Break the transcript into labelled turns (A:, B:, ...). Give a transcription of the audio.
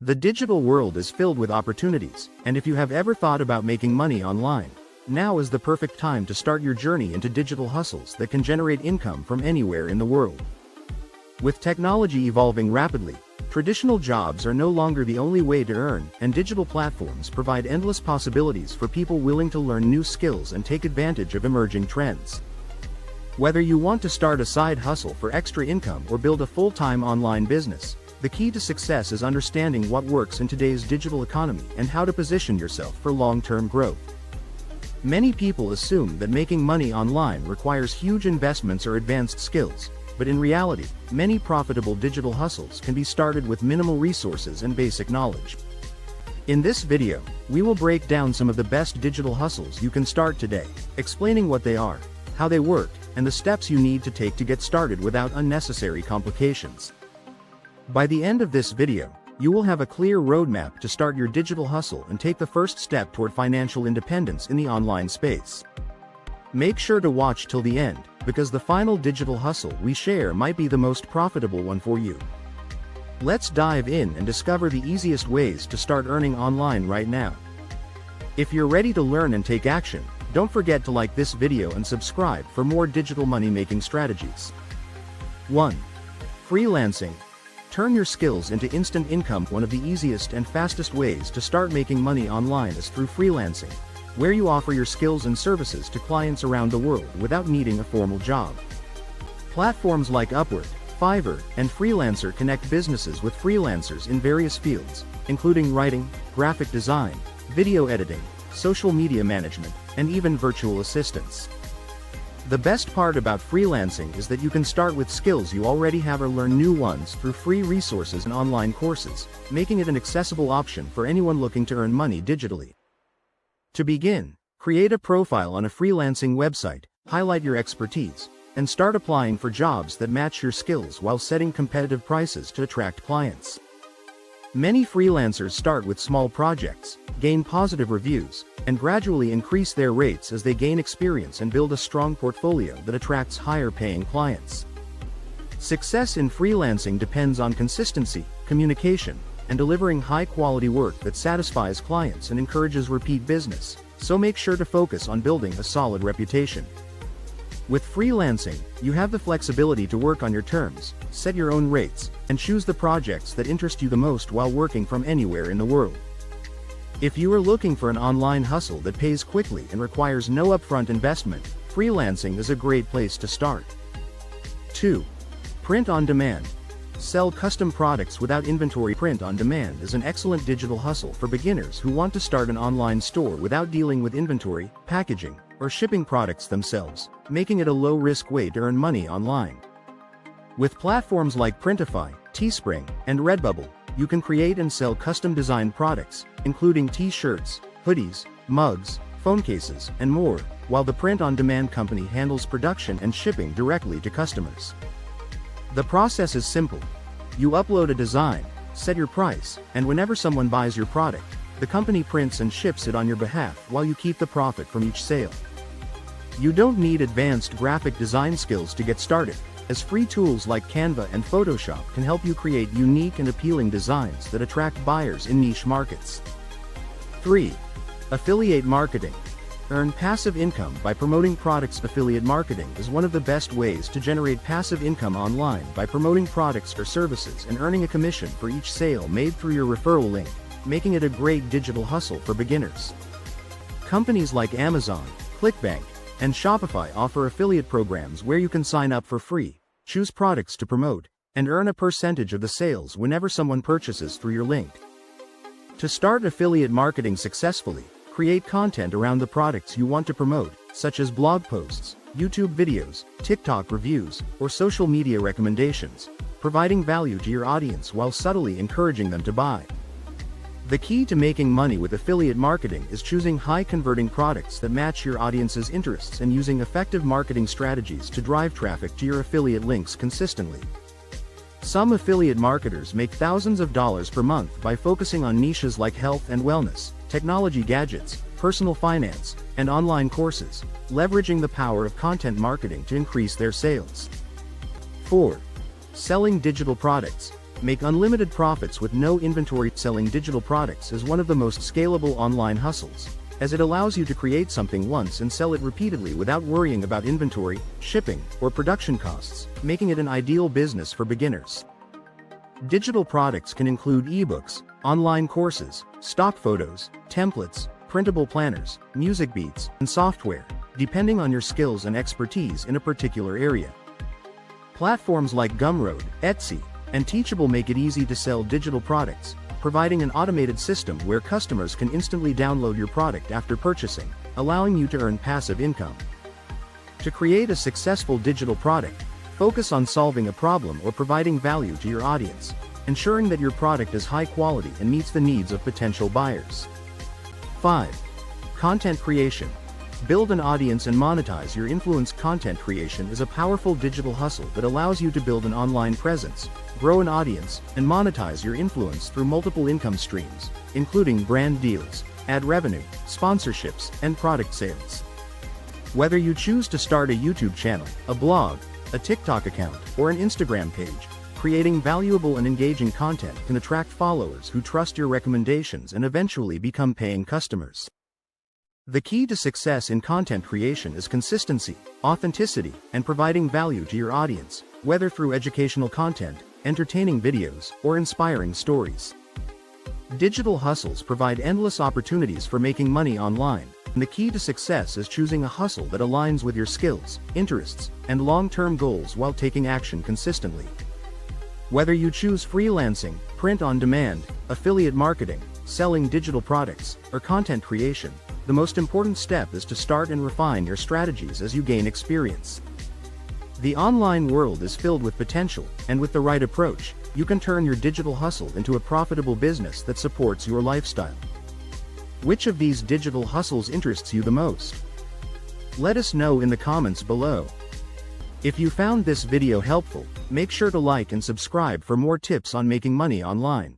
A: The digital world is filled with opportunities, and if you have ever thought about making money online, now is the perfect time to start your journey into digital hustles that can generate income from anywhere in the world. With technology evolving rapidly, traditional jobs are no longer the only way to earn, and digital platforms provide endless possibilities for people willing to learn new skills and take advantage of emerging trends. Whether you want to start a side hustle for extra income or build a full-time online business, the key to success is understanding what works in today's digital economy and how to position yourself for long-term growth. Many people assume that making money online requires huge investments or advanced skills, but in reality, many profitable digital hustles can be started with minimal resources and basic knowledge. In this video, we will break down some of the best digital hustles you can start today, explaining what they are, how they work, and the steps you need to take to get started without unnecessary complications. By the end of this video, you will have a clear roadmap to start your digital hustle and take the first step toward financial independence in the online space. Make sure to watch till the end, because the final digital hustle we share might be the most profitable one for you. Let's dive in and discover the easiest ways to start earning online right now. If you're ready to learn and take action, don't forget to like this video and subscribe for more digital money-making strategies. 1. Freelancing. Turn your skills into instant income. One of the easiest and fastest ways to start making money online is through freelancing, where you offer your skills and services to clients around the world without needing a formal job. Platforms like Upwork, Fiverr, and Freelancer connect businesses with freelancers in various fields, including writing, graphic design, video editing, social media management, and even virtual assistants. The best part about freelancing is that you can start with skills you already have or learn new ones through free resources and online courses, making it an accessible option for anyone looking to earn money digitally. To begin, create a profile on a freelancing website, highlight your expertise, and start applying for jobs that match your skills while setting competitive prices to attract clients. Many freelancers start with small projects, gain positive reviews, and gradually increase their rates as they gain experience and build a strong portfolio that attracts higher-paying clients. Success in freelancing depends on consistency, communication, and delivering high-quality work that satisfies clients and encourages repeat business, so make sure to focus on building a solid reputation. With freelancing, you have the flexibility to work on your terms, set your own rates, and choose the projects that interest you the most while working from anywhere in the world. If you are looking for an online hustle that pays quickly and requires no upfront investment, freelancing is a great place to start. 2. Print on demand. Sell custom products without inventory. Print on demand is an excellent digital hustle for beginners who want to start an online store without dealing with inventory, packaging, or shipping products themselves, making it a low-risk way to earn money online. With platforms like Printify, Teespring, and Redbubble, you can create and sell custom-designed products, including t-shirts, hoodies, mugs, phone cases, and more, while the print-on-demand company handles production and shipping directly to customers. The process is simple. You upload a design, set your price, and whenever someone buys your product, the company prints and ships it on your behalf while you keep the profit from each sale. You don't need advanced graphic design skills to get started, as free tools like Canva and Photoshop can help you create unique and appealing designs that attract buyers in niche markets. 3. Affiliate marketing. Earn passive income by promoting products. Affiliate marketing is one of the best ways to generate passive income online by promoting products or services and earning a commission for each sale made through your referral link, making it a great digital hustle for beginners. Companies like Amazon, ClickBank, and Shopify offer affiliate programs where you can sign up for free, choose products to promote, and earn a percentage of the sales whenever someone purchases through your link. To start affiliate marketing successfully, create content around the products you want to promote, such as blog posts, YouTube videos, TikTok reviews, or social media recommendations, providing value to your audience while subtly encouraging them to buy. The key to making money with affiliate marketing is choosing high-converting products that match your audience's interests and using effective marketing strategies to drive traffic to your affiliate links consistently. Some affiliate marketers make thousands of dollars per month by focusing on niches like health and wellness, technology gadgets, personal finance, and online courses, leveraging the power of content marketing to increase their sales. 4. Selling digital products. Make unlimited profits with no inventory. Selling digital products is one of the most scalable online hustles, as it allows you to create something once and sell it repeatedly without worrying about inventory, shipping, or production costs, making it an ideal business for beginners. Digital products can include ebooks, online courses, stock photos, templates, printable planners, music beats, and software, depending on your skills and expertise in a particular area. Platforms like Gumroad, Etsy, and Teachable make it easy to sell digital products, providing an automated system where customers can instantly download your product after purchasing, allowing you to earn passive income. To create a successful digital product, focus on solving a problem or providing value to your audience, ensuring that your product is high quality and meets the needs of potential buyers. 5. Content creation. Build an audience and monetize your influence. Content creation is a powerful digital hustle that allows you to build an online presence, grow an audience, and monetize your influence through multiple income streams, including brand deals, ad revenue, sponsorships, and product sales. Whether you choose to start a YouTube channel, a blog, a TikTok account, or an Instagram page, creating valuable and engaging content can attract followers who trust your recommendations and eventually become paying customers. The key to success in content creation is consistency, authenticity, and providing value to your audience, whether through educational content, entertaining videos, or inspiring stories. Digital hustles provide endless opportunities for making money online, and the key to success is choosing a hustle that aligns with your skills, interests, and long-term goals while taking action consistently. Whether you choose freelancing, print on demand, affiliate marketing, selling digital products, or content creation, the most important step is to start and refine your strategies as you gain experience. The online world is filled with potential, and with the right approach, you can turn your digital hustle into a profitable business that supports your lifestyle. Which of these digital hustles interests you the most? Let us know in the comments below. If you found this video helpful, make sure to like and subscribe for more tips on making money online.